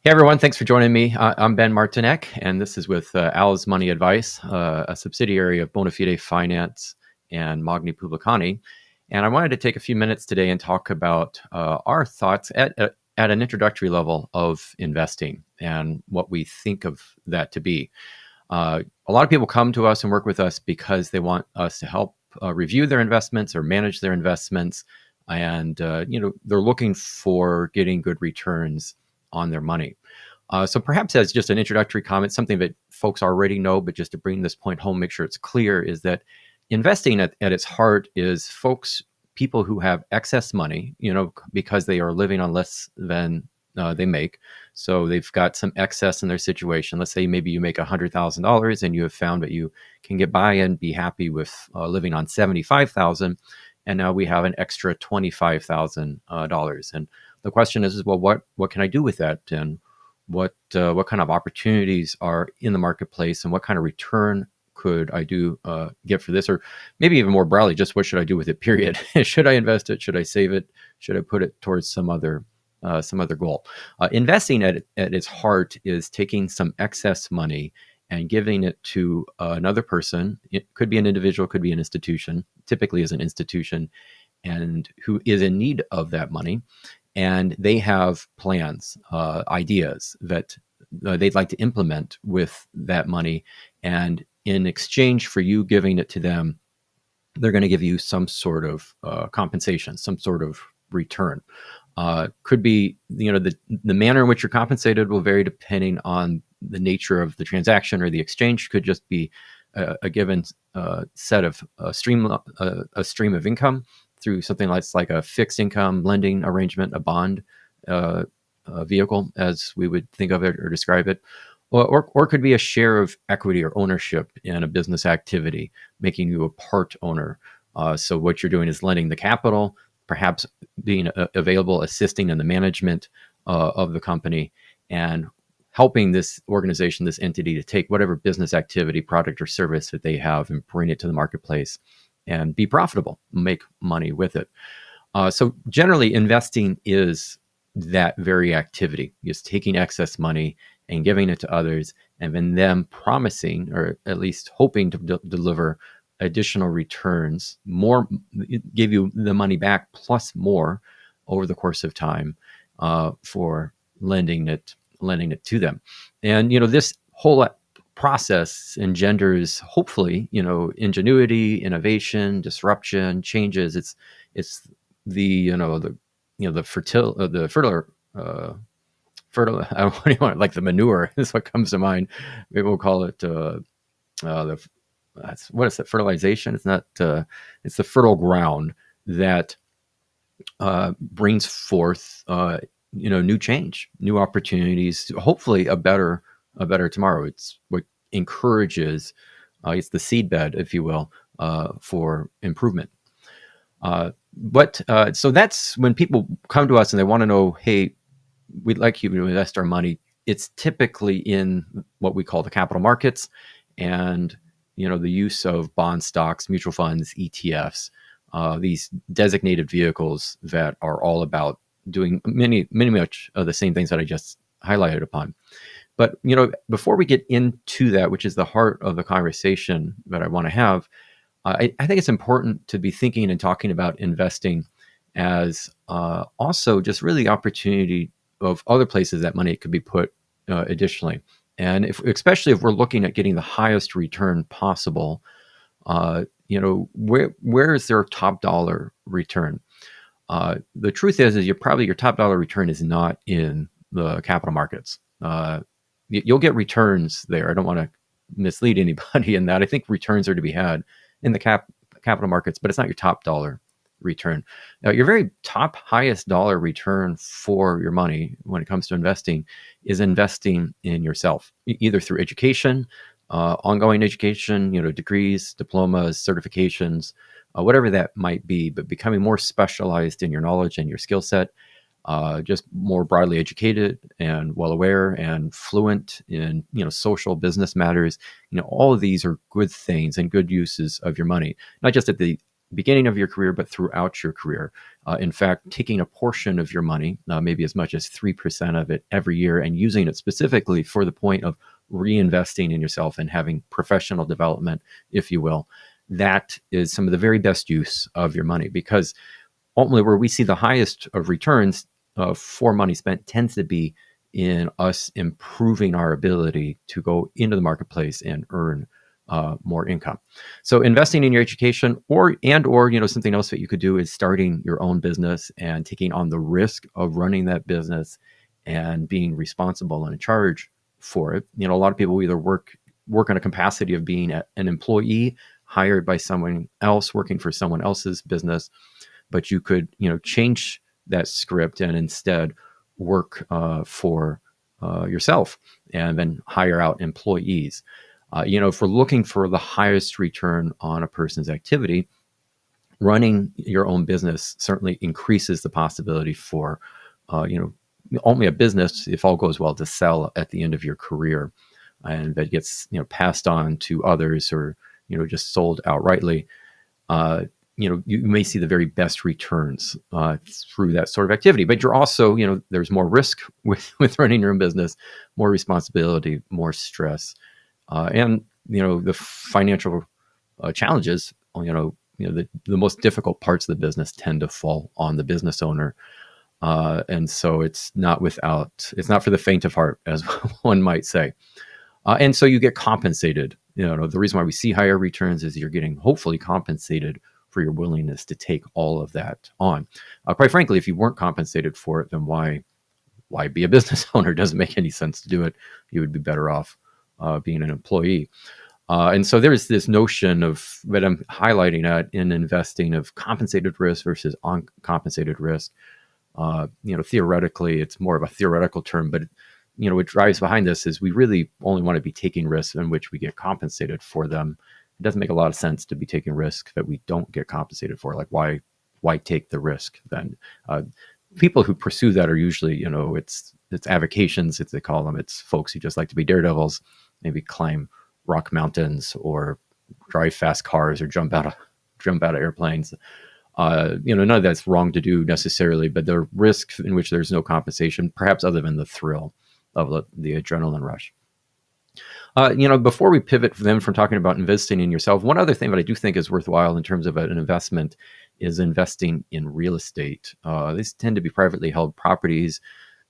Hey everyone, thanks for joining me. I'm Ben Martinek, and this is with Al's Money Advice, a subsidiary of Bonafide Finance and Magni Publicani. And I wanted to take a few minutes today and talk about our thoughts at an introductory level of investing and what we think of that to be. A lot of people come to us and work with us because they want us to help review their investments or manage their investments, and they're looking for getting good returns on their money. So perhaps as just an introductory comment, something that folks already know, but just to bring this point home, make sure it's clear, is that investing at its heart is people who have excess money, because they are living on less than they make. So they've got some excess in their situation. Let's say maybe you make $100,000 and you have found that you can get by and be happy with living on 75,000, and now we have an extra $25,000. And the question is, well, what can I do with that? And what kind of opportunities are in the marketplace, and what kind of return could I get for this? Or maybe even more broadly, just what should I do with it, period? Should I invest it? Should I save it? Should I put it towards some other goal? Investing at its heart is taking some excess money and giving it to another person. It could be an individual, could be an institution, typically is an institution, and who is in need of that money. And they have plans, ideas that they'd like to implement with that money. And in exchange for you giving it to them, they're going to give you some sort of compensation, some sort of return. Could be, the manner in which you're compensated will vary depending on the nature of the transaction, or the exchange could just be a given set of a stream of income through something like a fixed income lending arrangement, a bond vehicle, as we would think of it or describe it, or could be a share of equity or ownership in a business activity, making you a part owner. So what you're doing is lending the capital, perhaps being available, assisting in the management of the company, and helping this organization, this entity, to take whatever business activity, product, or service that they have and bring it to the marketplace and be profitable, make money with it. So generally, investing is that very activity, is taking excess money and giving it to others, and then them promising, or at least hoping to deliver additional returns, more, give you the money back plus more over the course of time for lending it to them. And this whole process engenders, hopefully, ingenuity, innovation, disruption, changes. It's the fertile I don't what do you want, like the manure is what comes to mind. Maybe we'll call it the what is it, fertilization? It's not it's the fertile ground that brings forth new change, new opportunities, hopefully a better tomorrow. It's what encourages, it's the seedbed, if you will, for improvement. So that's when people come to us and they want to know, hey, we'd like you to invest our money. It's typically in what we call the capital markets, and the use of bond, stocks, mutual funds, ETFs, these designated vehicles that are all about doing many much of the same things that I just highlighted upon. But before we get into that, which is the heart of the conversation that I want to have, I think it's important to be thinking and talking about investing as also just really the opportunity of other places that money could be put additionally. And especially if we're looking at getting the highest return possible, where is their top dollar return? The truth is your top dollar return is not in the capital markets. You'll get returns there. I don't want to mislead anybody in that. I think returns are to be had in the capital markets, but it's not your top dollar return. Now, your very top highest dollar return for your money when it comes to investing is investing in yourself, either through education, ongoing education, degrees, diplomas, certifications, whatever that might be, but becoming more specialized in your knowledge and your skill set, just more broadly educated and well aware and fluent in social business matters. All of these are good things and good uses of your money, not just at the beginning of your career, but throughout your career. In fact, taking a portion of your money, maybe as much as 3% of it every year, and using it specifically for the point of reinvesting in yourself and having professional development, if you will. That is some of the very best use of your money, because ultimately where we see the highest of returns for money spent tends to be in us improving our ability to go into the marketplace and earn more income. So investing in your education, or something else that you could do is starting your own business and taking on the risk of running that business and being responsible and in charge for it. A lot of people either work in a capacity of being an employee hired by someone else, working for someone else's business, but you could change that script and instead work for yourself and then hire out employees. If we're looking for the highest return on a person's activity, running your own business certainly increases the possibility for only a business, if all goes well, to sell at the end of your career, and that gets passed on to others, or just sold outrightly. You may see the very best returns through that sort of activity. But you're also, there's more risk with running your own business, more responsibility, more stress, and the financial challenges. The most difficult parts of the business tend to fall on the business owner, and so it's not for the faint of heart, as one might say. And so you get compensated. The reason why we see higher returns is you're getting hopefully compensated for your willingness to take all of that on. Quite frankly, if you weren't compensated for it, then why be a business owner? It doesn't make any sense to do it. You would be better off being an employee. And so there's this notion of, that I'm highlighting in investing, of compensated risk versus uncompensated risk. Theoretically, it's more of a theoretical term, but what drives behind this is we really only want to be taking risks in which we get compensated for them. It doesn't make a lot of sense to be taking risks that we don't get compensated for. Like, why take the risk then? People who pursue that are usually, it's avocations, as they call them. It's folks who just like to be daredevils, maybe climb rock mountains or drive fast cars or jump out of airplanes. None of that's wrong to do necessarily, but the risk in which there's no compensation, perhaps other than the thrill of the adrenaline rush. Before we pivot from talking about investing in yourself, one other thing that I do think is worthwhile in terms of an investment is investing in real estate. These tend to be privately held properties.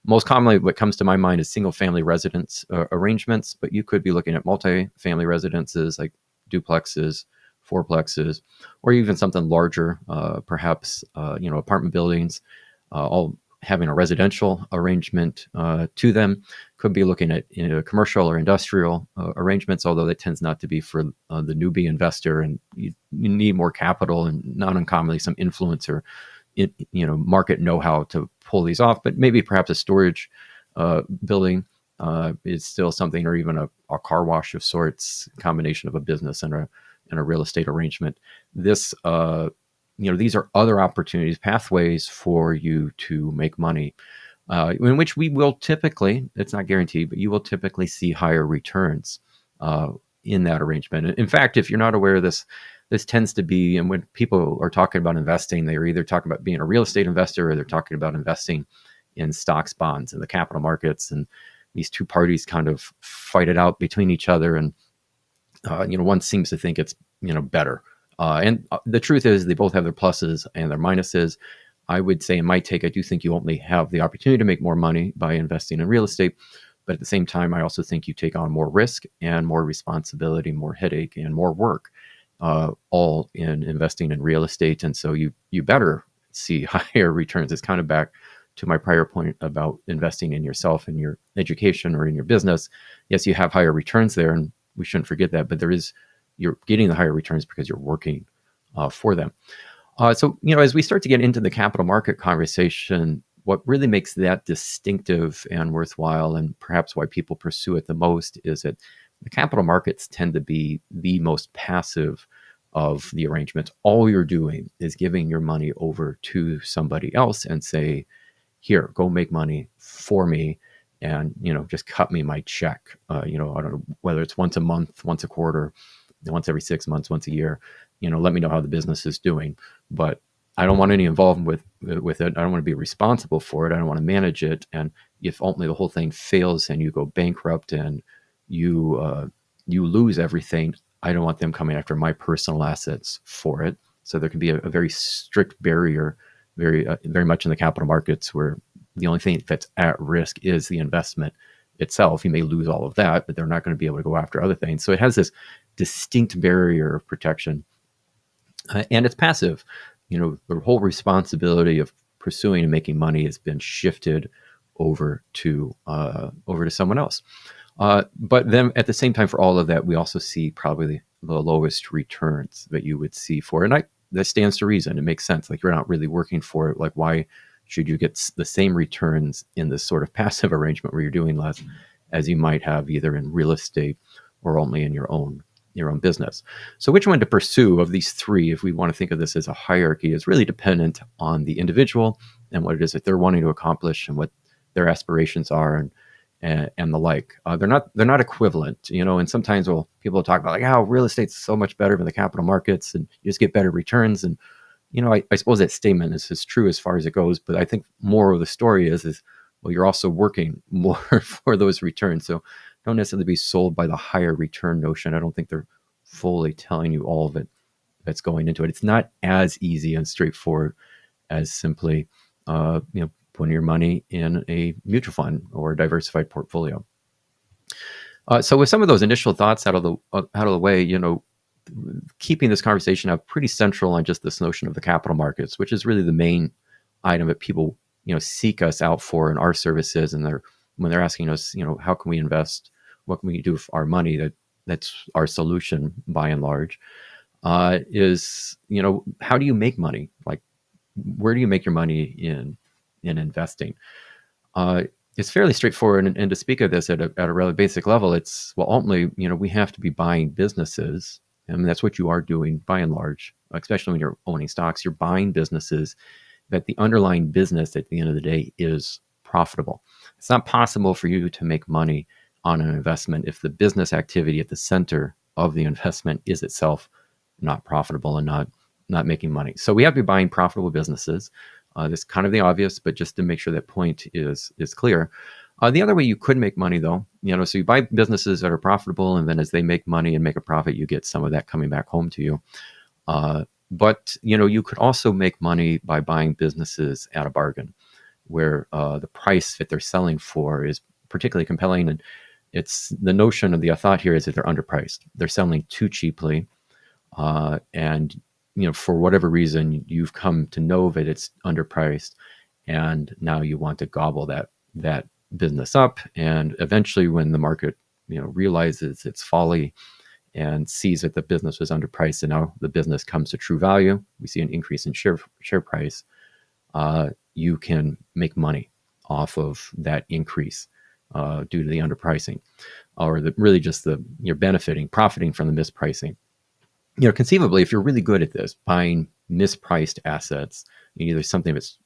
Most commonly, what comes to my mind is single-family residence arrangements, but you could be looking at multi-family residences like duplexes, fourplexes, or even something larger, perhaps apartment buildings, all having a residential arrangement to them. Could be looking at commercial or industrial arrangements, although that tends not to be for the newbie investor, and you need more capital and not uncommonly some influencer, market know-how to pull these off. But maybe perhaps a storage building is still something, or even a car wash of sorts, combination of a business and a real estate arrangement. These are other opportunities, pathways for you to make money, in which we will typically, it's not guaranteed, but you will typically see higher returns in that arrangement. In fact, if you're not aware of this, this tends to be, and when people are talking about investing, they are either talking about being a real estate investor, or they're talking about investing in stocks, bonds, and the capital markets. And these two parties kind of fight it out between each other. And one seems to think it's better. And the truth is, they both have their pluses and their minuses. I would say, in my take, I do think you only have the opportunity to make more money by investing in real estate. But at the same time, I also think you take on more risk and more responsibility, more headache, and more work, all in investing in real estate. And so you better see higher returns. It's kind of back to my prior point about investing in yourself, in your education, or in your business. Yes, you have higher returns there, and we shouldn't forget that. But you're getting the higher returns because you're working for them. So as we start to get into the capital market conversation, what really makes that distinctive and worthwhile, and perhaps why people pursue it the most, is that the capital markets tend to be the most passive of the arrangements. All you're doing is giving your money over to somebody else and say, here, go make money for me, and just cut me my check. I don't know whether it's once a month, once a quarter, once every 6 months, once a year. let me know how the business is doing, but I don't want any involvement with it. I don't want to be responsible for it. I don't want to manage it. And if ultimately the whole thing fails and you go bankrupt and you lose everything, I don't want them coming after my personal assets for it. So there can be a very strict barrier, very much in the capital markets, where the only thing that's at risk is the investment itself. You may lose all of that, but they're not going to be able to go after other things. So it has this distinct barrier of protection, and it's passive. The whole responsibility of pursuing and making money has been shifted over to someone else. But then at the same time, for all of that, we also see probably the lowest returns that you would see for it. And that stands to reason. It makes sense. Like, you're not really working for it. Like, why should you get the same returns in this sort of passive arrangement where you're doing less as you might have either in real estate or only in your own business? So which one to pursue of these three, if we want to think of this as a hierarchy, is really dependent on the individual and what it is that they're wanting to accomplish and what their aspirations are, and the like. They're not equivalent, and sometimes people talk about, like, how real estate's so much better than the capital markets and you just get better returns. And I suppose that statement is true as far as it goes, but I think more of the story is well, you're also working more for those returns. So don't necessarily be sold by the higher return notion. I don't think they're fully telling you all of it that's going into it. It's not as easy and straightforward as simply putting your money in a mutual fund or a diversified portfolio. So with some of those initial thoughts out of the way, keeping this conversation up pretty central on just this notion of the capital markets, which is really the main item that people seek us out for in our services, and when they're asking us, how can we invest, what can we do with our money, that's our solution by and large, is how do you make money? Like, where do you make your money in investing? It's fairly straightforward, and to speak of this at a really basic level, it's, well, ultimately, we have to be buying businesses, and that's what you are doing by and large, especially when you're owning stocks. You're buying businesses that the underlying business at the end of the day is profitable. It's not possible for you to make money on an investment if the business activity at the center of the investment is itself not profitable and not making money. So we have to be buying profitable businesses. That's kind of the obvious, but just to make sure that point is clear. The other way you could make money, though, so you buy businesses that are profitable, and then as they make money and make a profit, you get some of that coming back home to you. But you could also make money by buying businesses at a bargain, where the price that they're selling for is particularly compelling. And it's the notion of the thought here is that they're underpriced. They're selling too cheaply, and for whatever reason, you've come to know that it's underpriced, and now you want to gobble that business up. And eventually, when the market realizes its folly and sees that the business was underpriced, and now the business comes to true value, we see an increase in share price. You can make money off of that increase due to the underpricing, or you're profiting from the mispricing. Conceivably, if you're really good at this, buying mispriced assets, either something that's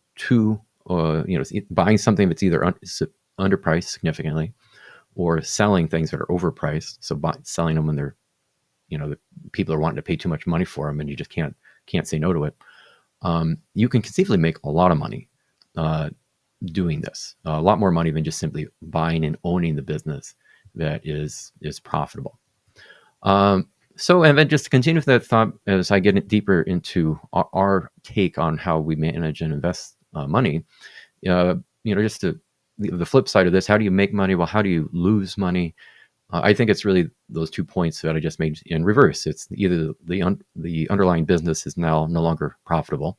buying something that's either underpriced significantly, or selling things that are overpriced. So selling them when they're, the people are wanting to pay too much money for them, and you just can't say no to it. You can conceivably make a lot of money doing this, a lot more money than just simply buying and owning the business that is profitable. So, and then just to continue with that thought, as I get deeper into our take on how we manage and invest money, just the flip side of this, how do you make money? Well, how do you lose money? I think it's really those 2 points that I just made in reverse. It's either the underlying business is now no longer profitable,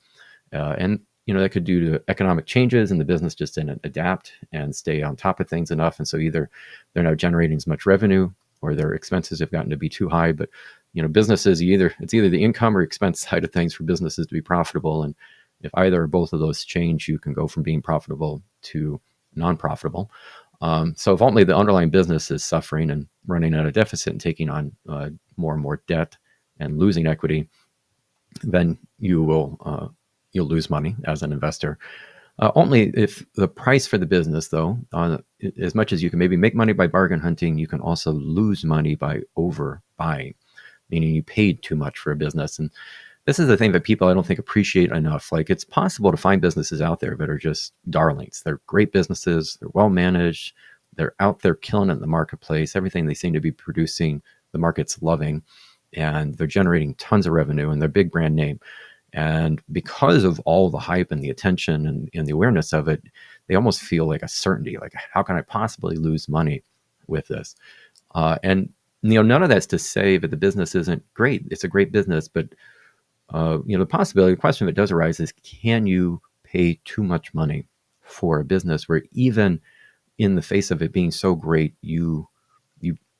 and that could due to economic changes, and the business just didn't adapt and stay on top of things enough, and so either they're not generating as much revenue, or their expenses have gotten to be too high. But businesses, it's either the income or expense side of things for businesses to be profitable, and if either or both of those change, you can go from being profitable to non-profitable. So if only the underlying business is suffering and running at a deficit and taking on more and more debt and losing equity, then you'll lose money as an investor. Only if the price for the business, though, as much as you can maybe make money by bargain hunting, you can also lose money by overbuying. meaning you paid too much for a business. And this is the thing that people I don't think appreciate enough. Like, it's possible to find businesses out there that are just darlings. They're great businesses. They're well managed. They're out there killing it in the marketplace. Everything they seem to be producing, the market's loving, and they're generating tons of revenue, and they're big brand name. And because of all the hype and the attention and the awareness of it, they almost feel like a certainty. Like, how can I possibly lose money with this? And none of that's to say that the business isn't great. It's a great business, but the question that does arise is, can you pay too much money for a business where, even in the face of it being so great,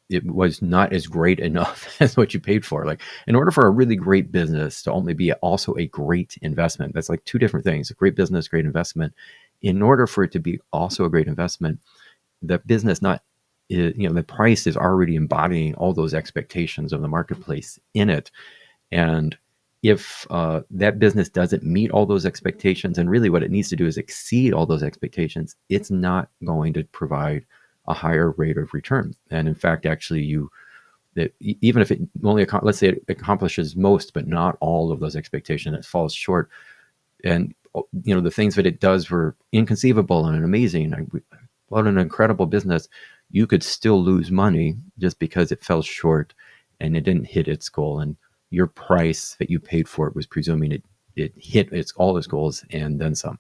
it was not as great enough as what you paid for? Like, in order for a really great business to only be also a great investment, that's like two different things: a great business, great investment. In order for it to be also a great investment, the business not, the price is already embodying all those expectations of the marketplace in it. And if that business doesn't meet all those expectations, and really what it needs to do is exceed all those expectations, it's not going to provide a higher rate of return. And in fact, actually, even if it only, let's say it accomplishes most but not all of those expectations, it falls short. And the things that it does were inconceivable and amazing. What an incredible business. You could still lose money just because it fell short and it didn't hit its goal. And your price that you paid for it was presuming it hit all its goals and then some.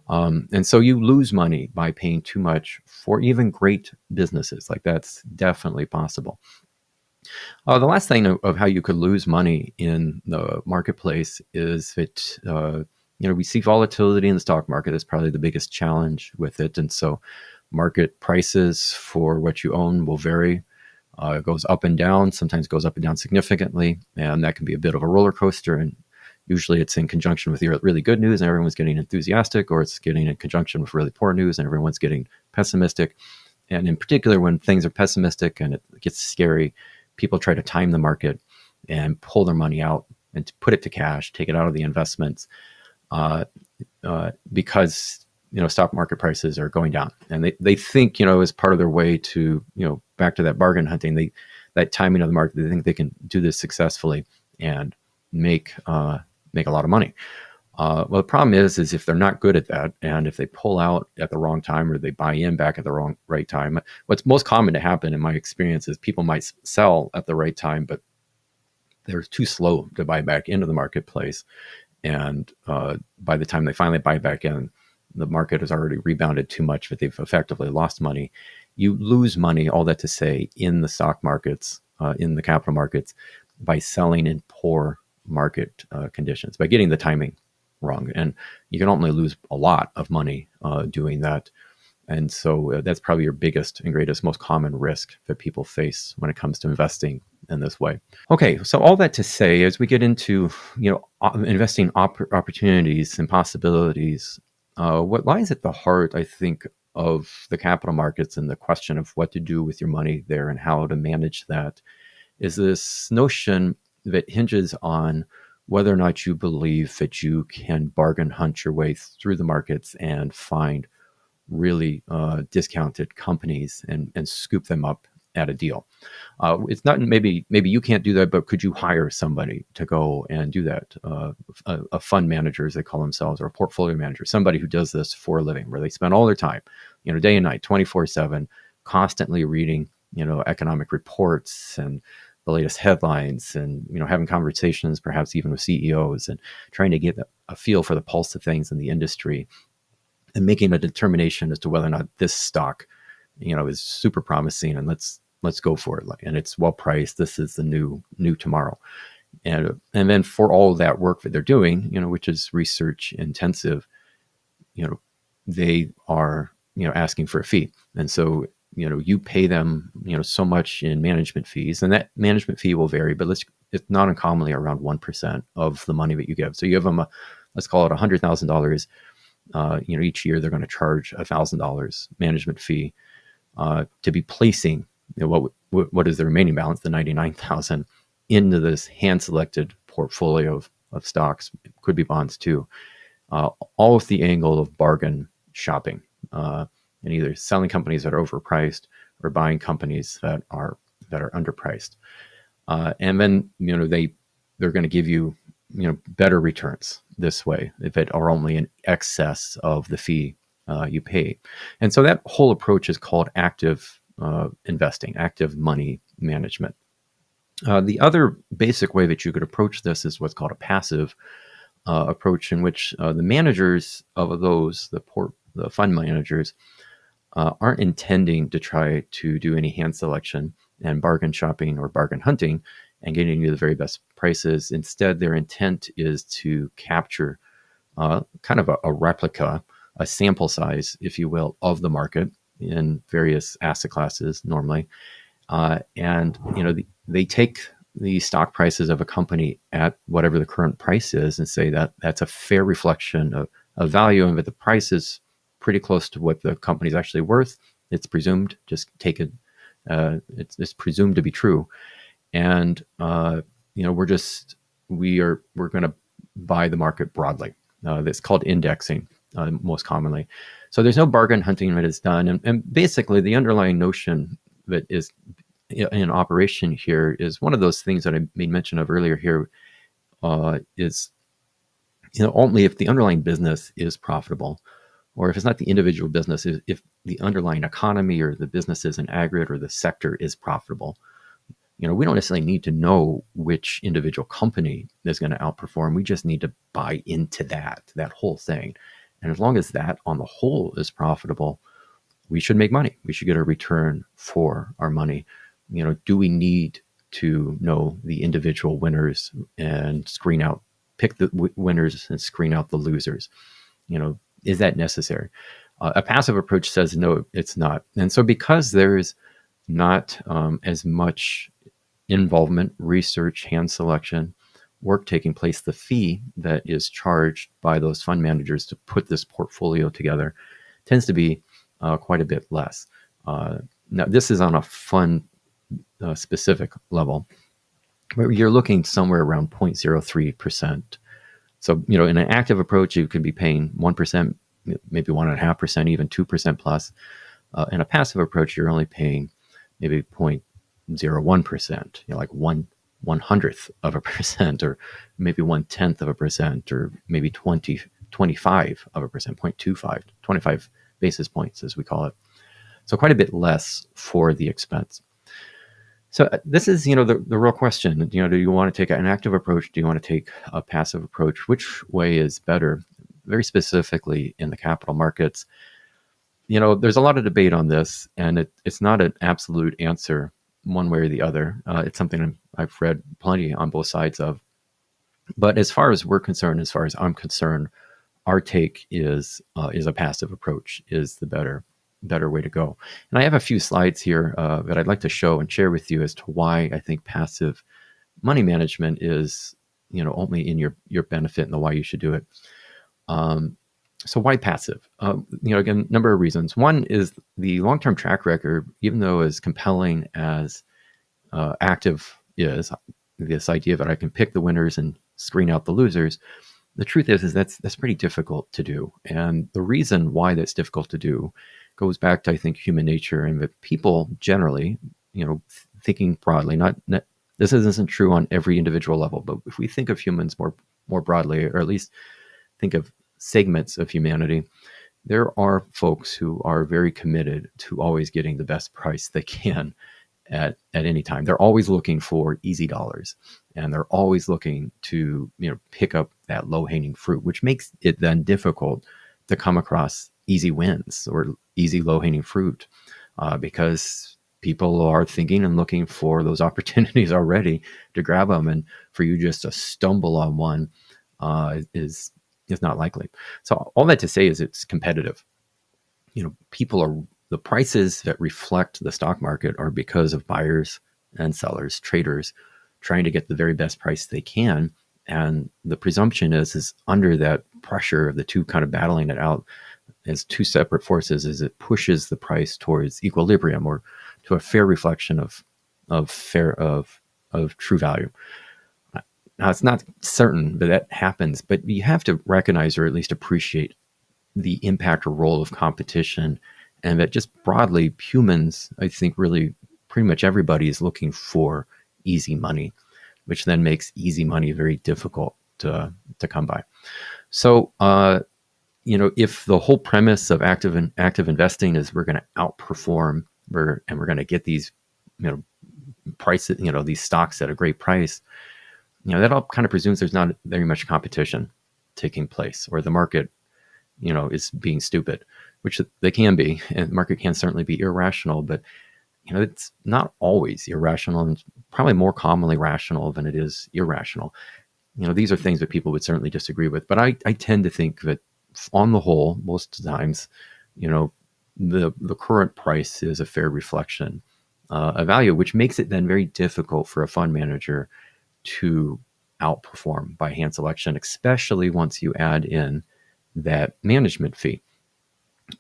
And so you lose money by paying too much for even great businesses. Like, that's definitely possible. The last thing of how you could lose money in the marketplace is that we see volatility in the stock market. That's probably the biggest challenge with it. And so market prices for what you own will vary. It goes up and down, sometimes goes up and down significantly, and that can be a bit of a roller coaster. And usually it's in conjunction with really good news and everyone's getting enthusiastic, or it's getting in conjunction with really poor news and everyone's getting pessimistic. And in particular, when things are pessimistic and it gets scary, people try to time the market and pull their money out and to put it to cash, take it out of the investments, because stock market prices are going down, and they think, as part of their way to, back to that bargain hunting, that timing of the market, they think they can do this successfully and make a lot of money. Well, the problem is if they're not good at that, and if they pull out at the wrong time or they buy in back at the right time, what's most common to happen in my experience is people might sell at the right time, but they're too slow to buy back into the marketplace. And by the time they finally buy back in, the market has already rebounded too much that they've effectively lost money. You lose money, all that to say, in the stock markets, in the capital markets, by selling in poor market conditions, by getting the timing wrong. And you can only lose a lot of money doing that. And so that's probably your biggest and greatest, most common risk that people face when it comes to investing in this way. Okay, so all that to say, as we get into investing opportunities and possibilities, what lies at the heart, I think, of the capital markets and the question of what to do with your money there and how to manage that is this notion that hinges on whether or not you believe that you can bargain hunt your way through the markets and find really discounted companies and scoop them up at a deal. It's not maybe you can't do that, but could you hire somebody to go and do that? A fund manager, as they call themselves, or a portfolio manager, somebody who does this for a living, where they spend all their time, day and night, 24/7, constantly reading, economic reports and the latest headlines, and having conversations, perhaps even with CEOs, and trying to get a feel for the pulse of things in the industry, and making a determination as to whether or not this stock, is super promising, and let's go for it. And it's well priced. This is the new tomorrow. And then for all of that work that they're doing, which is research intensive, they are, asking for a fee. And so, you pay them, so much in management fees, and that management fee will vary, but it's not uncommonly around 1% of the money that you give. So you give them let's call it $100,000. Each year they're going to charge $1,000 management fee to be placing what is the remaining balance, the 99,000, into this hand-selected portfolio of stocks. It could be bonds too, all with the angle of bargain shopping, and either selling companies that are overpriced or buying companies that are underpriced. And then they're going to give you better returns this way if it are only in excess of the fee you pay. And so that whole approach is called active investing, active money management. The other basic way that you could approach this is what's called a passive approach, in which the managers of the fund managers, aren't intending to try to do any hand selection and bargain shopping or bargain hunting and getting you the very best prices. Instead, their intent is to capture kind of a replica, a sample size, if you will, of the market in various asset classes normally. And they take the stock prices of a company at whatever the current price is and say that that's a fair reflection of value. And if the price is pretty close to what the company's actually worth, it's presumed, just take it, it's presumed to be true. And we're going to buy the market broadly. That's called indexing, most commonly. So there's no bargain hunting that is done, and basically the underlying notion that is in operation here is one of those things that I made mention of earlier here. Is only if the underlying business is profitable, or if it's not the individual business, if the underlying economy or the businesses in aggregate or the sector is profitable. We don't necessarily need to know which individual company is going to outperform. We just need to buy into that whole thing. And as long as that on the whole is profitable, we should make money. We should get a return for our money. Do we need to know the individual winners and pick the winners and screen out the losers? Is that necessary? A passive approach says no, it's not. And so because there is not as much involvement, research, hand selection, work taking place, the fee that is charged by those fund managers to put this portfolio together tends to be quite a bit less. Now, this is on a fund specific level, but you're looking somewhere around 0.03%. So, in an active approach, you could be paying 1%, maybe 1.5%, even 2% plus. In a passive approach, you're only paying maybe 0.01%, like 1/100th of a percent, or maybe 1/10 of a percent, or maybe 25 of a percent, 0.25, 25 basis points, as we call it. So quite a bit less for the expense. So this is, the real question. Do you want to take an active approach? Do you want to take a passive approach? Which way is better? Very specifically in the capital markets, there's a lot of debate on this, and it's not an absolute answer one way or the other. It's something I've read plenty on both sides of. But as far as we're concerned, as far as I'm concerned, our take is a passive approach is the better way to go. And I have a few slides here that I'd like to show and share with you as to why I think passive money management is, only in your benefit and the why you should do it. So why passive? Again, number of reasons. One is the long-term track record, even though as compelling as active is, this idea that I can pick the winners and screen out the losers. The truth is that's pretty difficult to do. And the reason why that's difficult to do goes back to, I think, human nature, and that people generally, thinking broadly, this isn't true on every individual level, but if we think of humans more broadly, or at least think of segments of humanity, there are folks who are very committed to always getting the best price they can at any time. They're always looking for easy dollars, and they're always looking to pick up that low-hanging fruit, which makes it then difficult to come across easy wins or easy low-hanging fruit, because people are thinking and looking for those opportunities already to grab them, and for you just to stumble on one is not likely. So all that to say is it's competitive. The prices that reflect the stock market are because of buyers and sellers, traders, trying to get the very best price they can. And the presumption is under that pressure of the two kind of battling it out as two separate forces, is it pushes the price towards equilibrium, or to a fair reflection of true value. Now, it's not certain that happens, but you have to recognize, or at least appreciate, the impact or role of competition, and that just broadly humans, I think really pretty much everybody is looking for easy money, which then makes easy money very difficult to come by. So, if the whole premise of active investing is we're going to outperform, and we're going to get these, prices, these stocks at a great price, that all kind of presumes there's not very much competition taking place, or the market, is being stupid, which they can be, and the market can certainly be irrational, but it's not always irrational, and probably more commonly rational than it is irrational. These are things that people would certainly disagree with, but I tend to think that on the whole, most times, the current price is a fair reflection of value, which makes it then very difficult for a fund manager to outperform by hand selection, especially once you add in that management fee.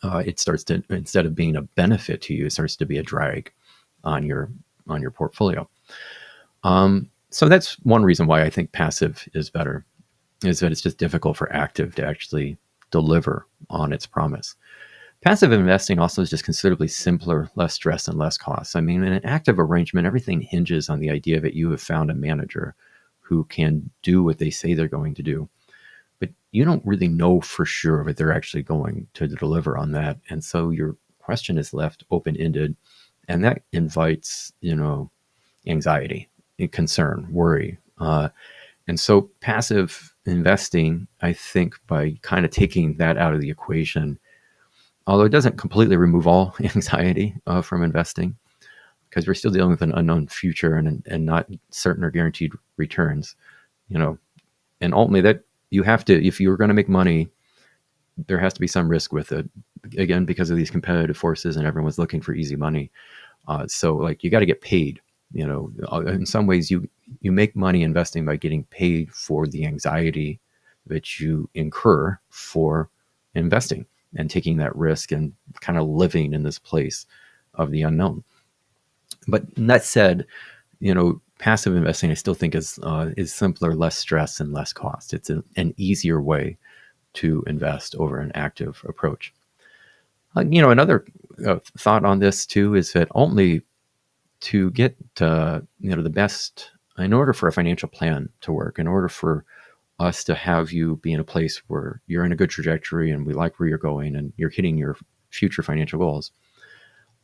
It starts to, instead of being a benefit to you, it starts to be a drag on your portfolio. So that's one reason why I think passive is better, is that it's just difficult for active to actually deliver on its promise. Passive investing also is just considerably simpler, less stress, and less costs. I mean, in an active arrangement, everything hinges on the idea that you have found a manager who can do what they say they're going to do. But you don't really know for sure that they're actually going to deliver on that. And so your question is left open-ended, and that invites, anxiety, concern, worry. And so passive investing, I think, by kind of taking that out of the equation, although it doesn't completely remove all anxiety from investing, because we're still dealing with an unknown future and not certain or guaranteed returns, and ultimately that you have to, if you're going to make money, there has to be some risk with it, again, because of these competitive forces and everyone's looking for easy money. So like you got to get paid, in some ways you make money investing by getting paid for the anxiety that you incur for investing and taking that risk and kind of living in this place of the unknown. But that said, passive investing I still think is simpler, less stress, and less cost. It's an easier way to invest over an active approach. Another thought on this too is that only to get the best, in order for a financial plan to work, in order for us to have you be in a place where you're in a good trajectory and we like where you're going and you're hitting your future financial goals,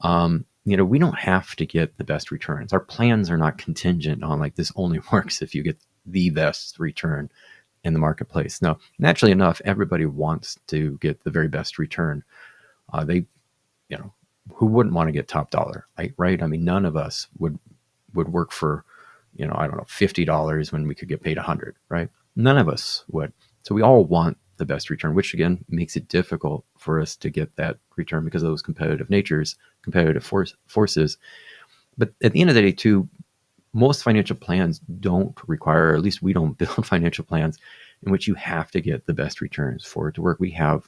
we don't have to get the best returns. Our plans are not contingent on like this only works if you get the best return in the marketplace. No, naturally enough, everybody wants to get the very best return. Who wouldn't want to get top dollar, right? I mean, none of us would work for, I don't know, $50 when we could get paid 100, right? None of us would. So we all want the best return, which again makes it difficult for us to get that return because of those competitive forces. But at the end of the day, too, most financial plans don't require, or at least we don't build financial plans in which you have to get the best returns for it to work. We have,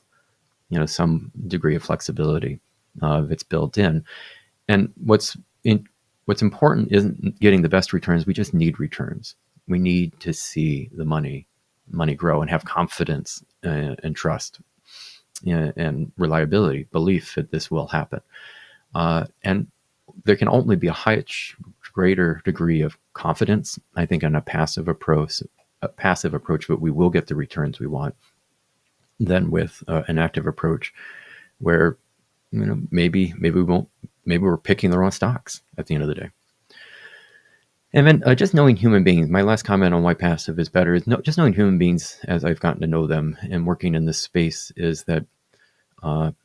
some degree of flexibility that's built in. And what's important isn't getting the best returns. We just need returns. We need to see the money grow and have confidence and trust and reliability, belief that this will happen. And there can only be a greater degree of confidence, I think, on a passive approach, but we will get the returns we want, than with an active approach where, maybe we won't, maybe we're picking the wrong stocks at the end of the day. And then just knowing human beings, my last comment on why passive is better is just knowing human beings as I've gotten to know them and working in this space is that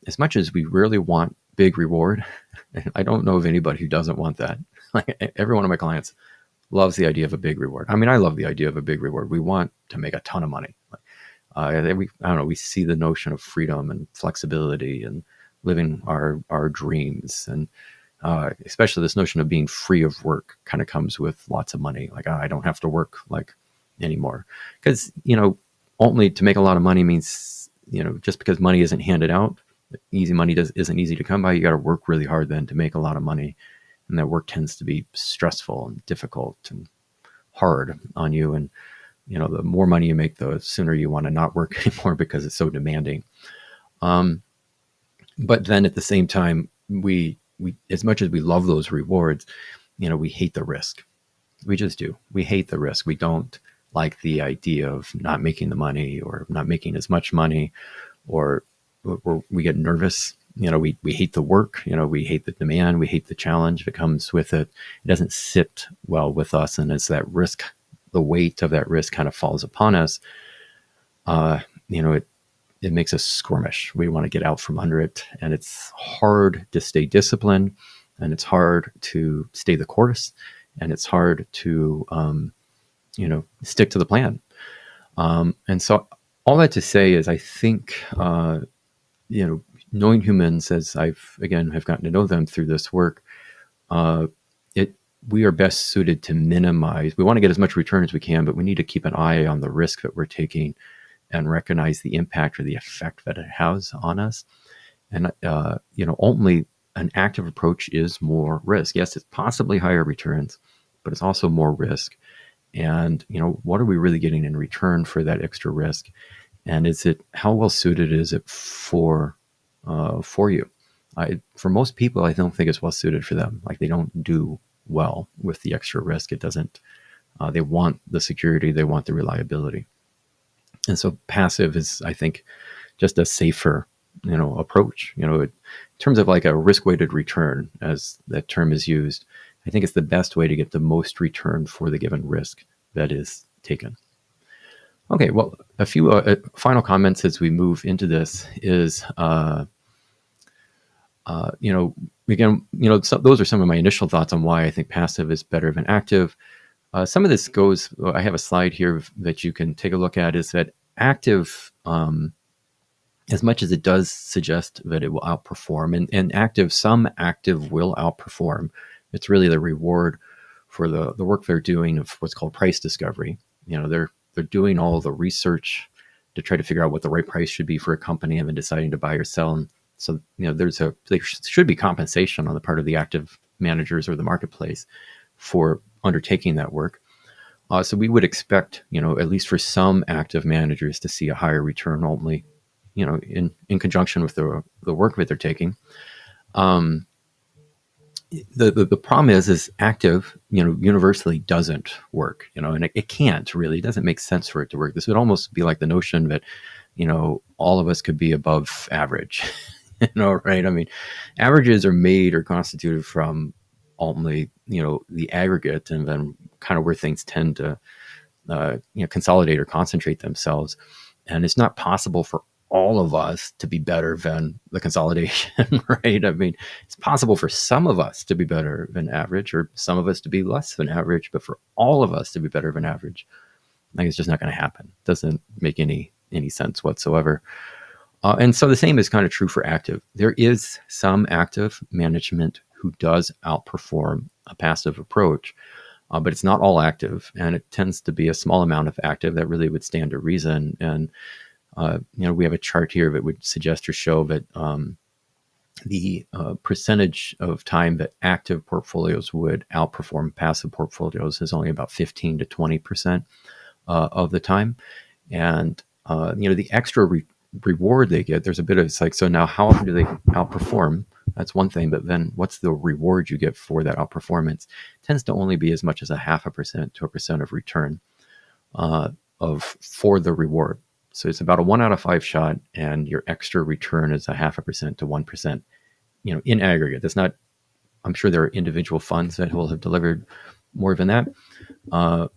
as much as we really want big reward, I don't know of anybody who doesn't want that. Like every one of my clients loves the idea of a big reward. I mean, I love the idea of a big reward. We want to make a ton of money. I don't know, we see the notion of freedom and flexibility and living our dreams, and especially this notion of being free of work kind of comes with lots of money. Like, I don't have to work anymore, because only to make a lot of money means, just because money isn't handed out, easy money isn't easy to come by. You got to work really hard then to make a lot of money, and that work tends to be stressful and difficult and hard on you. And the more money you make, the sooner you want to not work anymore because it's so demanding. But then at the same time, we as much as we love those rewards, we hate the risk. We just do. We hate the risk. We don't like the idea of not making the money or not making as much money, or we get nervous. We hate the work. We hate the demand. We hate the challenge that comes with it. It doesn't sit well with us. And as that risk, the weight of that risk kind of falls upon us, it makes us squirmish. We want to get out from under it. And it's hard to stay disciplined, and it's hard to stay the course, and it's hard to, stick to the plan. And so all that to say is, I think, knowing humans, as have gotten to know them through this work, we are best suited to minimize. We want to get as much return as we can, but we need to keep an eye on the risk that we're taking and recognize the impact or the effect that it has on us. And, ultimately, an active approach is more risk. Yes, it's possibly higher returns, but it's also more risk. And, what are we really getting in return for that extra risk? And how well suited is it for you? For most people, I don't think it's well suited for them. Like, they don't do well with the extra risk. It doesn't, they want the security, they want the reliability. And so passive is, I think, just a safer, approach. In terms of like a risk-weighted return, as that term is used, I think it's the best way to get the most return for the given risk that is taken. Okay, well, a few final comments as we move into this is, those are some of my initial thoughts on why I think passive is better than active. Some of this I have a slide here that you can take a look at, is that active, as much as it does suggest that it will outperform, and some active will outperform, it's really the reward for the work they're doing of what's called price discovery. They're doing all the research to try to figure out what the right price should be for a company and then deciding to buy or sell. And so, there should be compensation on the part of the active managers or the marketplace for undertaking that work. So we would expect, at least for some active managers, to see a higher return only, in conjunction with the work that they're taking. The problem is active, universally doesn't work, and it can't really. It doesn't make sense for it to work. This would almost be like the notion that, all of us could be above average, right? I mean, averages are made or constituted from ultimately, the aggregate, and then kind of where things tend to, consolidate or concentrate themselves. And it's not possible for all of us to be better than the consolidation, right? I mean, it's possible for some of us to be better than average, or some of us to be less than average, but for all of us to be better than average, like, it's just not going to happen. It doesn't make any sense whatsoever. And so the same is kind of true for active. There is some active management who does outperform a passive approach, but it's not all active, and it tends to be a small amount of active that really would stand to reason. And we have a chart here that would suggest or show that the percentage of time that active portfolios would outperform passive portfolios is only about 15 to 20% of the time. And the extra reward they get, there's a bit of, it's like, so now how often do they outperform? That's one thing, but then what's the reward you get for that outperformance? It tends to only be as much as 0.5% to 1% of return for the reward. So it's about a 1 out of 5 shot, and your extra return is 0.5% to 1%, in aggregate. That's not, I'm sure there are individual funds that will have delivered more than that.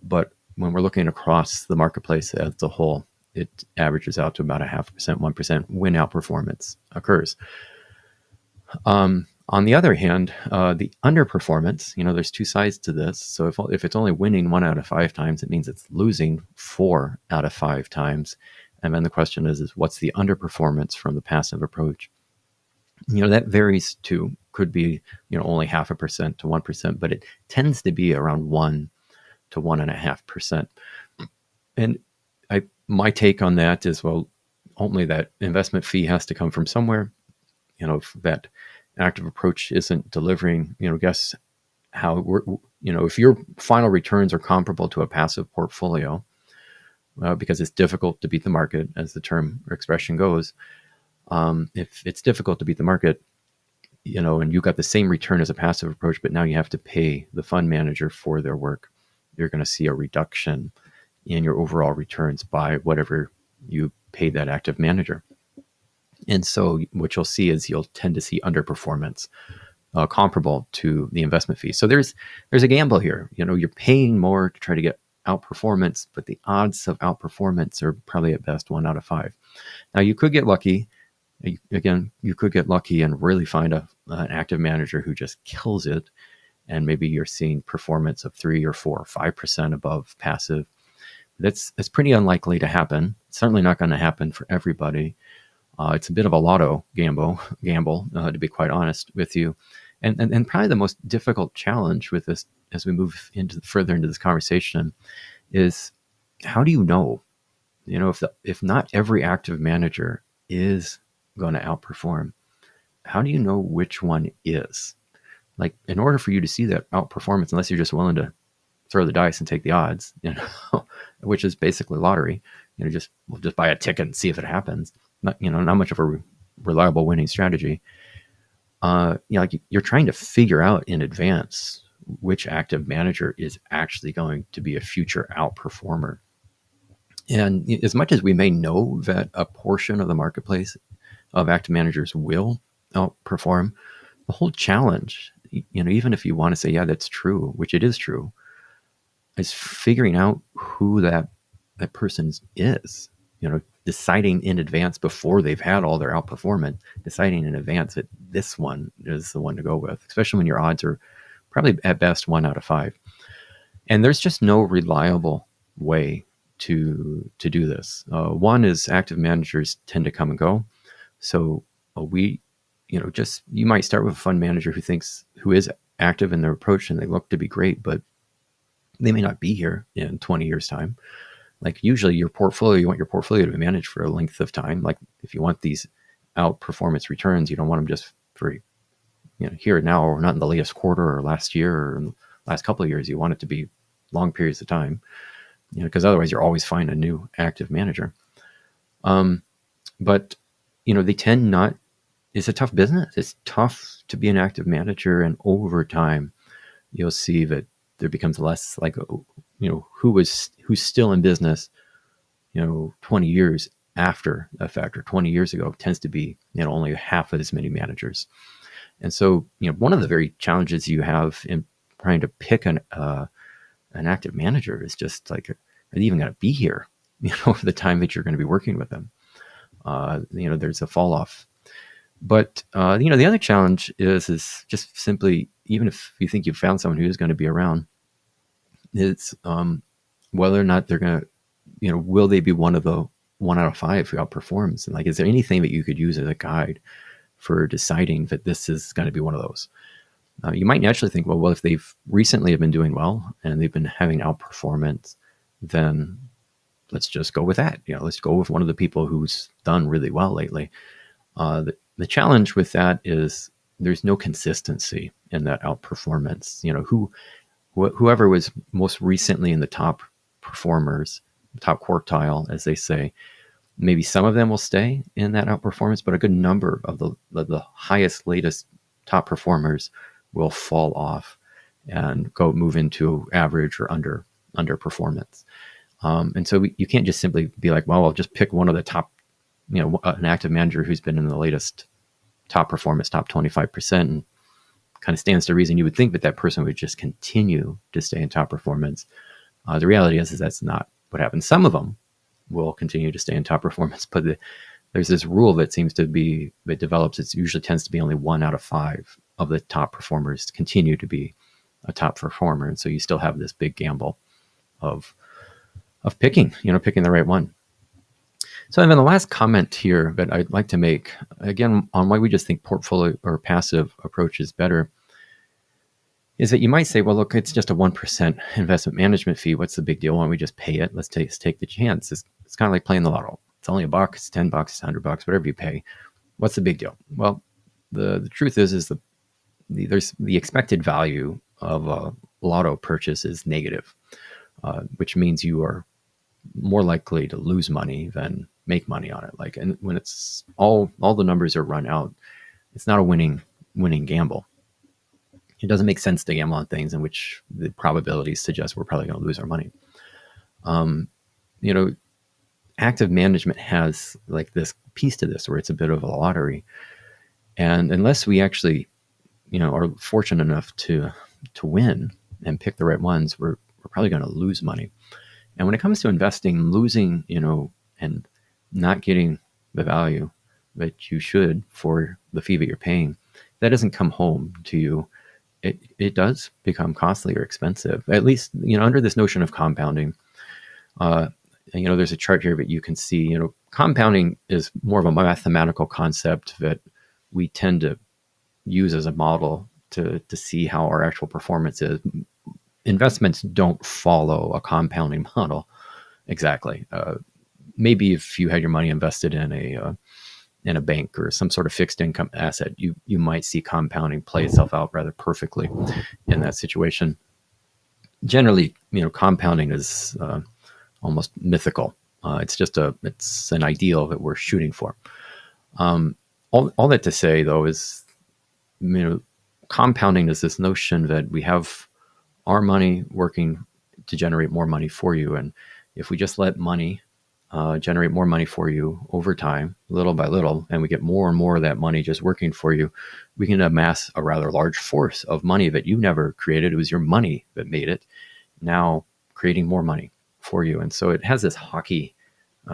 But when we're looking across the marketplace as a whole, it averages out to about 0.5%, 1% when outperformance occurs. On the other hand, the underperformance, there's two sides to this. So if it's only winning 1 out of 5 times, it means it's losing 4 out of 5 times. And then the question is what's the underperformance from the passive approach? That varies too. Could be, only 0.5% to 1%, but it tends to be around 1 to 1.5%. And my take on that is, well, only that investment fee has to come from somewhere. If that active approach isn't delivering, guess how if your final returns are comparable to a passive portfolio, because it's difficult to beat the market, as the term or expression goes. If it's difficult to beat the market, and you got the same return as a passive approach, but now you have to pay the fund manager for their work, you're going to see a reduction in your overall returns by whatever you pay that active manager. And so what you'll see is you'll tend to see underperformance comparable to the investment fee. So there's a gamble here. You're paying more to try to get outperformance, but the odds of outperformance are probably at best 1 out of 5. Now you could get lucky. Again, you could get lucky and really find an active manager who just kills it, and maybe you're seeing performance of 3 or 4 or 5% above passive. That's pretty unlikely to happen. It's certainly not going to happen for everybody. It's a bit of a lotto gamble, to be quite honest with you. And probably the most difficult challenge with this as we move further into this conversation is, how do you know? If not every active manager is going to outperform, how do you know which one is? Like, in order for you to see that outperformance, unless you're just willing to throw the dice and take the odds, which is basically lottery, we'll just buy a ticket and see if it happens. Not much of a reliable winning strategy. Like, you're trying to figure out in advance which active manager is actually going to be a future outperformer. And as much as we may know that a portion of the marketplace of active managers will outperform, the whole challenge, even if you want to say, yeah, that's true, which it is true, is figuring out who that person is. Deciding in advance before they've had all their outperformance, deciding in advance that this one is the one to go with, especially when your odds are probably at best 1 out of 5. And there's just no reliable way to do this. One is active managers tend to come and go. So you might start with a fund manager who is active in their approach and they look to be great, but they may not be here in 20 years' time. Like, usually you want your portfolio to be managed for a length of time. Like, if you want these outperformance returns, you don't want them just for here and now, or not in the latest quarter or last year or in the last couple of years. You want it to be long periods of time, because otherwise you're always finding a new active manager. But they tend not. It's a tough business. It's tough to be an active manager, and over time, you'll see that there becomes less like, who's still in business, 20 years after the fact, or 20 years ago, tends to be, only half of as many managers. And so, one of the very challenges you have in trying to pick an active manager is just like, are they even going to be here, for the time that you're going to be working with them? There's a fall off. But, the other challenge is just simply, even if you think you've found someone who is going to be around, it's whether or not they're going to, will they be one out of 5 who outperforms? And like, is there anything that you could use as a guide for deciding that this is going to be one of those? You might naturally think, well, if they've recently have been doing well and they've been having outperformance, then let's just go with that. Let's go with one of the people who's done really well lately. The challenge with that is there's no consistency in that outperformance. Whoever was most recently in the top performers, top quartile, as they say, maybe some of them will stay in that outperformance, but a good number of the highest, latest top performers will fall off and move into average or underperformance. And so you can't just simply be like, well, I'll just pick one of the top, an active manager who's been in the latest top performance, top 25%, and kind of stands to reason you would think that person would just continue to stay in top performance. The reality is that's not what happens. Some of them will continue to stay in top performance, but there's this rule that develops. It usually tends to be only 1 out of 5 of the top performers continue to be a top performer. And so you still have this big gamble of picking the right one. So then the last comment here that I'd like to make, again, on why we just think portfolio or passive approach is better, is that you might say, well, look, it's just a 1% investment management fee. What's the big deal? Why don't we just pay it? Let's take the chance. It's kind of like playing the lotto. It's only $1, it's $10, it's $100, whatever you pay. What's the big deal? Well, the truth is there's the expected value of a lotto purchase is negative, which means you are more likely to lose money than make money on it. And when it's all the numbers are run out, it's not a winning gamble. It doesn't make sense to gamble on things in which the probabilities suggest we're probably going to lose our money. Um, you know, active management has like this piece to this where it's a bit of a lottery. And unless we actually, are fortunate enough to win and pick the right ones, we're probably going to lose money. And when it comes to investing, losing, and not getting the value that you should for the fee that you're paying, that doesn't come home to you. It does become costly or expensive, at least, under this notion of compounding. Uh, there's a chart here that you can see, compounding is more of a mathematical concept that we tend to use as a model to see how our actual performance is. Investments don't follow a compounding model exactly. Maybe if you had your money invested in a bank or some sort of fixed income asset, you might see compounding play itself out rather perfectly in that situation. Generally, compounding is almost mythical. It's an ideal that we're shooting for. All that to say, though, is compounding is this notion that we have our money working to generate more money for you, and if we just let money generate more money for you over time, little by little, and we get more and more of that money just working for you, we can amass a rather large force of money that you never created. It was your money that made it, now creating more money for you. And so it has this hockey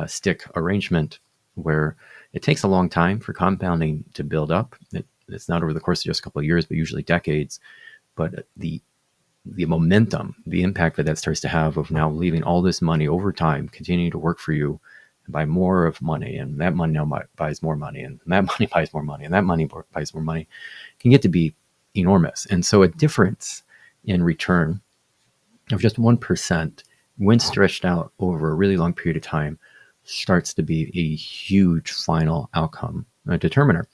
stick arrangement where it takes a long time for compounding to build up. It's not over the course of just a couple of years, but usually decades. But the momentum, the impact that starts to have of now leaving all this money over time, continuing to work for you and buy more of money, and that money now buys more money, and that money buys more money, and that money buys more money, can get to be enormous. And so a difference in return of just 1%, when stretched out over a really long period of time, starts to be a huge final outcome determiner.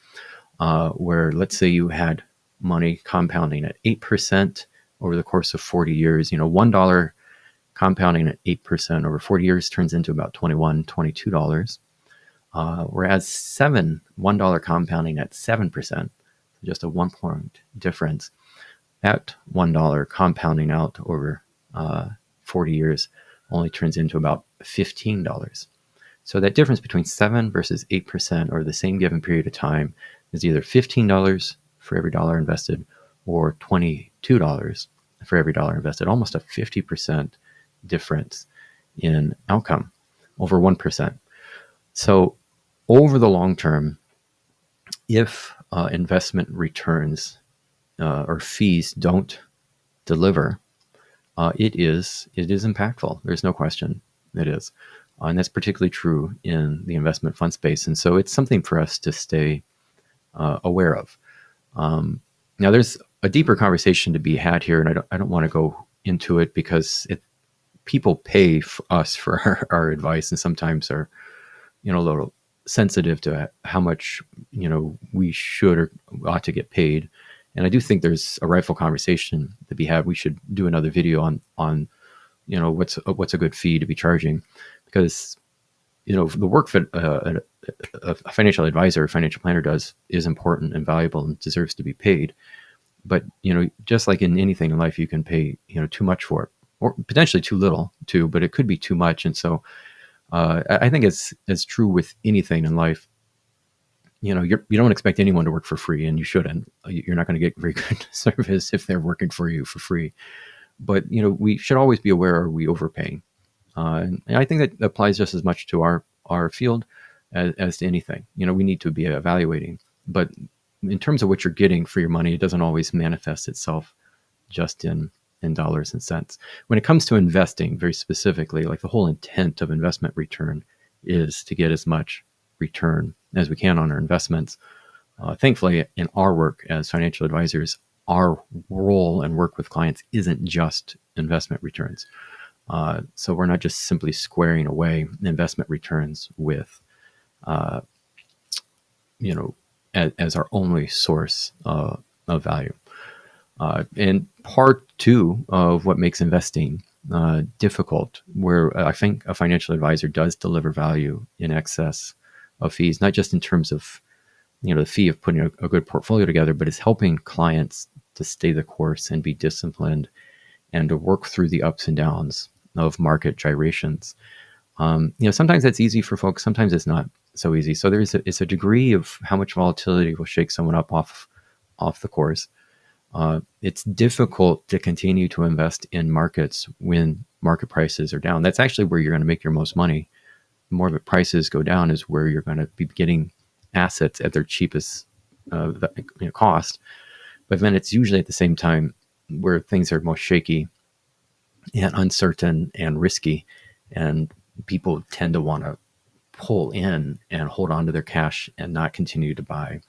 Where let's say you had money compounding at 8% over the course of 40 years, $1 compounding at 8% over 40 years turns into about $21, $22. Whereas $1 compounding at 7%, just a 1 point difference, that $1 compounding out over 40 years only turns into about $15. So that difference between 7 versus 8% over the same given period of time is either $15 for every dollar invested or $22 for every dollar invested, almost a 50% difference in outcome over 1%. So over the long term, if investment returns or fees don't deliver, it is impactful. There's no question it is. And that's particularly true in the investment fund space. And so it's something for us to stay aware of. Now, there's a deeper conversation to be had here, and I don't want to go into it because people pay us for our advice, and sometimes are a little sensitive to how much we should or ought to get paid. And I do think there's a rightful conversation to be had. We should do another video on what's a good fee to be charging, because the work that a financial advisor or financial planner does is important and valuable and deserves to be paid. But just like in anything in life, you can pay too much for it, or potentially too little too, but it could be too much. And so I think it's true with anything in life. You don't expect anyone to work for free, and you shouldn't. You're not going to get very good service if they're working for you for free. But we should always be aware: are we overpaying? And I think that applies just as much to our field as to anything. We need to be evaluating. But in terms of what you're getting for your money, it doesn't always manifest itself just in dollars and cents. When it comes to investing, very specifically, like the whole intent of investment return is to get as much return as we can on our investments. Thankfully, in our work as financial advisors, our role and work with clients isn't just investment returns. So we're not just simply squaring away investment returns with, as our only source of value. And part two of what makes investing difficult, where I think a financial advisor does deliver value in excess of fees, not just in terms of the fee of putting a good portfolio together, but is helping clients to stay the course and be disciplined and to work through the ups and downs of market gyrations. Sometimes that's easy for folks. Sometimes it's not so easy. So it's a degree of how much volatility will shake someone up off the course. It's difficult to continue to invest in markets when market prices are down. That's actually where you're going to make your most money. The more the prices go down is where you're going to be getting assets at their cheapest cost. But then it's usually at the same time where things are most shaky and uncertain and risky, and people tend to want to pull in and hold on to their cash and not continue to buy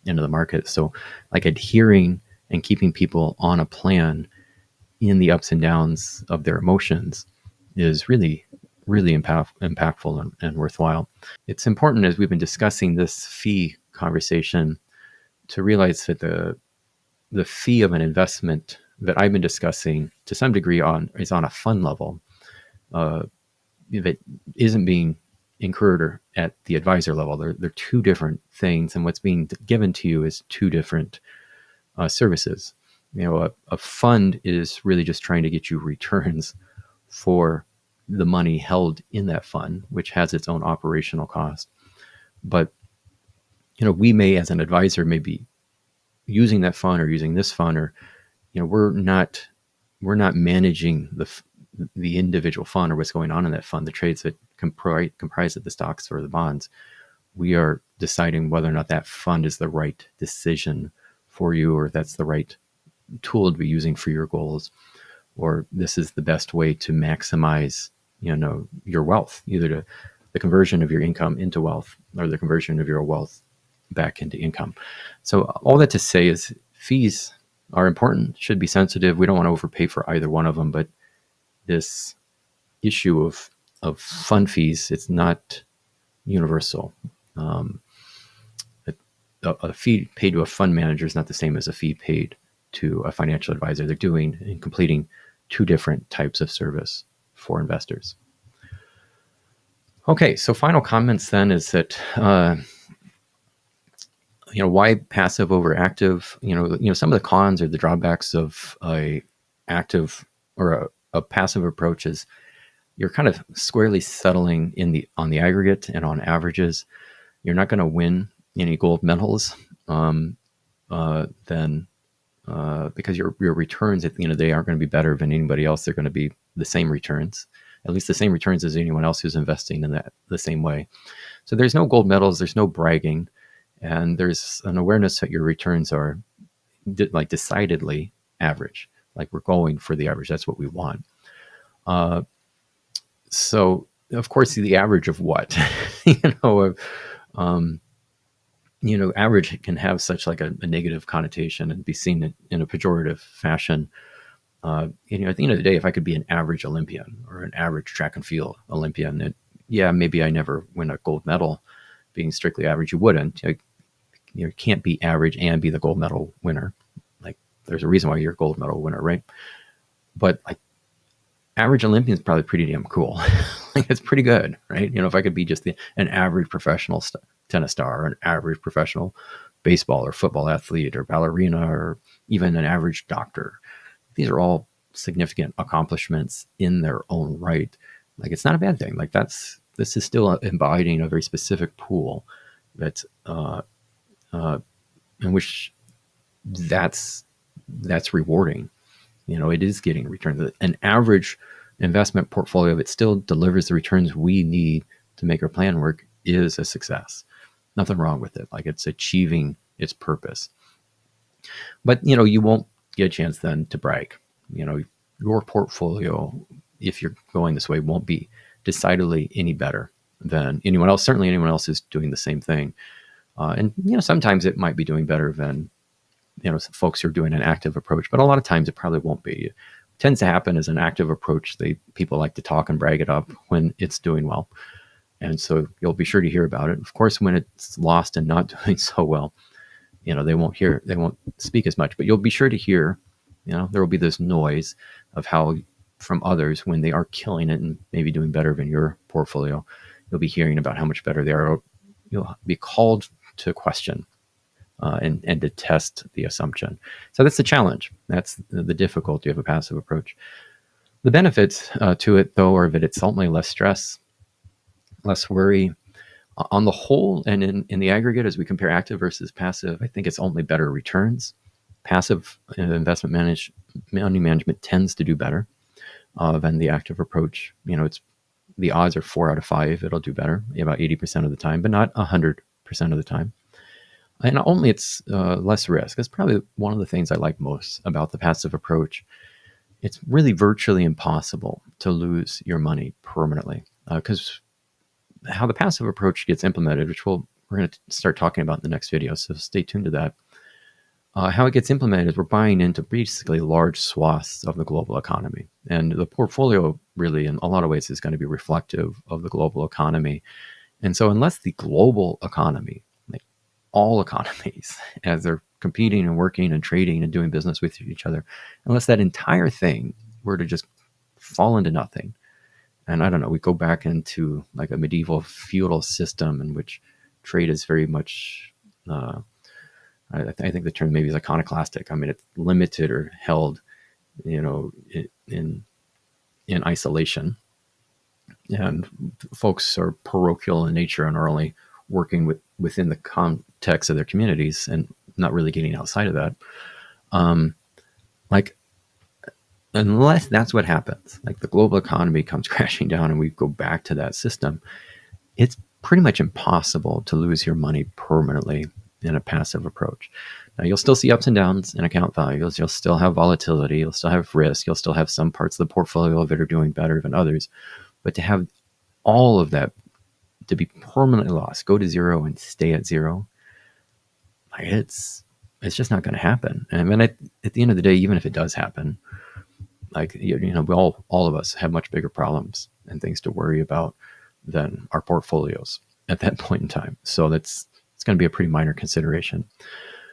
into the market. So like adhering and keeping people on a plan in the ups and downs of their emotions is really, really impactful and worthwhile. It's important, as we've been discussing this fee conversation, to realize that the fee of an investment that I've been discussing to some degree is on a fund level that isn't being incurred at the advisor level. They're two different things, and what's being given to you is two different services. A fund is really just trying to get you returns for the money held in that fund, which has its own operational cost. But we may, as an advisor, may be using that fund or using this fund, or we're not managing the individual fund or what's going on in that fund, the trades that comprise of the stocks or the bonds. We are deciding whether or not that fund is the right decision for you, or that's the right tool to be using for your goals, or this is the best way to maximize your wealth, either the conversion of your income into wealth or the conversion of your wealth back into income. So all that to say is fees are important, should be sensitive. We don't want to overpay for either one of them, but this issue of fund fees, it's not universal. A fee paid to a fund manager is not the same as a fee paid to a financial advisor. They're doing and completing two different types of service for investors. Okay, so final comments then is that why passive over active? Some of the cons or the drawbacks of a active or a passive approach is you're kind of squarely settling on the aggregate and on averages. You're not going to win any gold medals because your returns at the end of the day aren't going to be better than anybody else. They're going to be the same returns, at least the same returns as anyone else who's investing in that the same way. So there's no gold medals, there's no bragging, and there's an awareness that your returns are decidedly average. Like we're going for the average. That's what we want. So of course, the average of what? Average can have such like a negative connotation and be seen in a pejorative fashion. At the end of the day, if I could be an average Olympian or an average track and field Olympian, maybe I never win a gold medal. Being strictly average, you wouldn't. You can't be average and be the gold medal winner. Like there's a reason why you're a gold medal winner, right? But like average Olympian is probably pretty damn cool. Like it's pretty good, right? If I could be just an average professional tennis star, or an average professional baseball or football athlete or ballerina, or even an average doctor, these are all significant accomplishments in their own right. Like it's not a bad thing. Like this is still embodying a very specific pool that's in which that's rewarding. It is getting returns. An average investment portfolio that still delivers the returns we need to make our plan work is a success. Nothing wrong with it. Like it's achieving its purpose. But you won't get a chance then to brag. Your portfolio, if you're going this way, won't be decidedly any better than anyone else. Certainly anyone else is doing the same thing. And sometimes it might be doing better than folks who are doing an active approach, but a lot of times it probably won't be. It tends to happen as an active approach. People like to talk and brag it up when it's doing well. And so you'll be sure to hear about it. Of course, when it's lost and not doing so well, they won't speak as much, but you'll be sure to hear, there will be this noise of how from others when they are killing it and maybe doing better than your portfolio, you'll be hearing about how much better they are. You'll be called to question and to test the assumption. So that's the challenge. That's the difficulty of a passive approach. The benefits to it, though, are that it's ultimately less stress, less worry. On the whole, and in the aggregate, as we compare active versus passive, I think it's only better returns. Passive money management tends to do better than the active approach. It's the odds are 4 out of 5. It'll do better about 80% of the time, but not 100% of the time. And only it's less risk. That's probably one of the things I like most about the passive approach. It's really virtually impossible to lose your money permanently because how the passive approach gets implemented, which we're going to start talking about in the next video, so stay tuned to that. How it gets implemented is we're buying into basically large swaths of the global economy. And the portfolio really, in a lot of ways, is going to be reflective of the global economy. And so unless the global economy, like all economies, as they're competing and working and trading and doing business with each other, unless that entire thing were to just fall into nothing, and I don't know, we go back into like a medieval feudal system in which trade is very much, I think the term maybe is iconoclastic. I mean, it's limited or held, in isolation. And folks are parochial in nature and are only working within the context of their communities and not really getting outside of that. Like, unless that's what happens, like the global economy comes crashing down and we go back to that system, it's pretty much impossible to lose your money permanently in a passive approach. Now, you'll still see ups and downs in account values. You'll still have volatility. You'll still have risk. You'll still have some parts of the portfolio that are doing better than others. But to have all of that to be permanently lost, go to zero and stay at zero, it's just not going to happen. And then at the end of the day, even if it does happen, like, we all of us have much bigger problems and things to worry about than our portfolios at that point in time. So it's going to be a pretty minor consideration.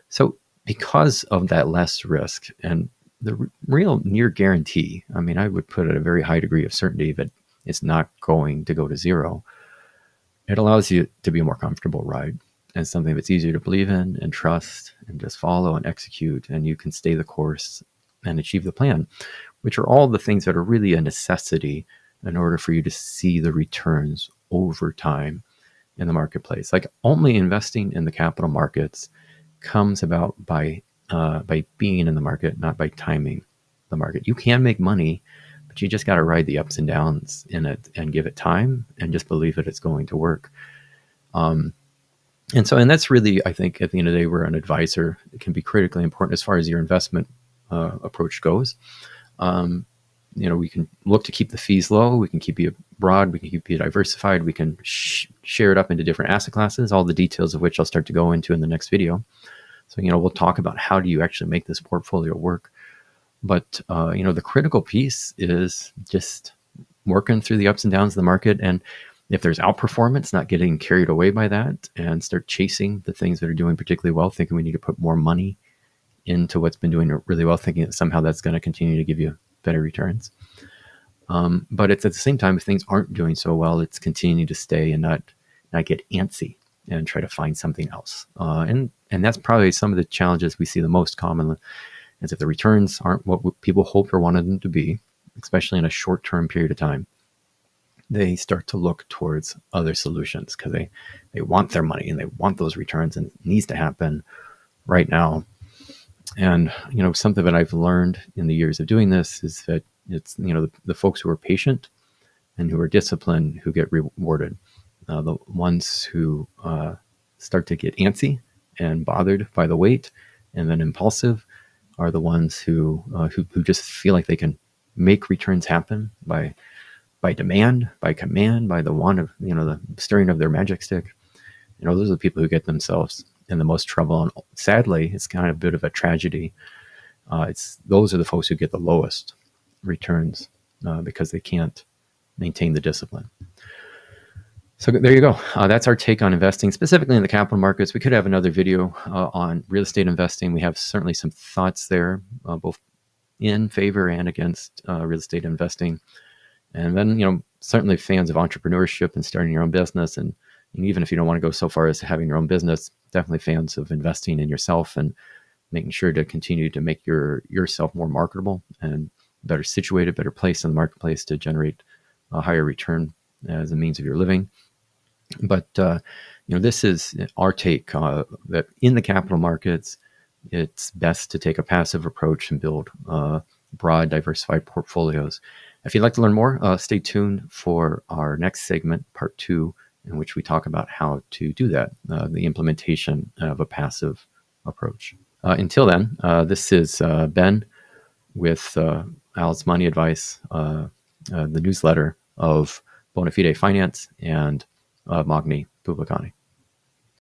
So because of that less risk and the real near guarantee, I mean, I would put at a very high degree of certainty that it's not going to go to zero, it allows you to be a more comfortable ride and something that's easier to believe in and trust and just follow and execute, and you can stay the course and achieve the plan, which are all the things that are really a necessity in order for you to see the returns over time in the marketplace. Like, only investing in the capital markets comes about by being in the market, not by timing the market. You can make money, but you just got to ride the ups and downs in it and give it time and just believe that it's going to work. And that's really, I think, at the end of the day, where an advisor can be critically important as far as your investment approach goes. We can look to keep the fees low. We can keep you broad. We can keep you diversified. We can share it up into different asset classes, all the details of which I'll start to go into in the next video. So, we'll talk about how do you actually make this portfolio work. But, the critical piece is just working through the ups and downs of the market. And if there's outperformance, not getting carried away by that and start chasing the things that are doing particularly well, thinking we need to put more money into what's been doing really well, thinking that somehow that's going to continue to give you better returns. But it's at the same time, if things aren't doing so well, it's continuing to stay and not get antsy and try to find something else. And that's probably some of the challenges we see the most commonly, is if the returns aren't what people hoped or wanted them to be, especially in a short-term period of time, they start to look towards other solutions because they want their money and they want those returns, and it needs to happen right now. And, something that I've learned in the years of doing this is that it's, the folks who are patient and who are disciplined who get rewarded. The ones who start to get antsy and bothered by the wait and then impulsive are the ones who just feel like they can make returns happen by demand, by command, by the wand of, the stirring of their magic stick. Those are the people who get themselves in the most trouble. And sadly, it's kind of a bit of a tragedy. Those are the folks who get the lowest returns because they can't maintain the discipline. So there you go. That's our take on investing, specifically in the capital markets. We could have another video on real estate investing. We have certainly some thoughts there, both in favor and against real estate investing. And then, certainly fans of entrepreneurship and starting your own business. And even if you don't want to go so far as having your own business, definitely fans of investing in yourself and making sure to continue to make yourself more marketable and better situated, better placed in the marketplace to generate a higher return as a means of your living. But this is our take that in the capital markets, it's best to take a passive approach and build broad, diversified portfolios. If you'd like to learn more, stay tuned for our next segment, part 2, in which we talk about how to do that, the implementation of a passive approach. Until then, this is Ben with Al's Money Advice, the newsletter of Bona Fide Finance and Magni Publicani.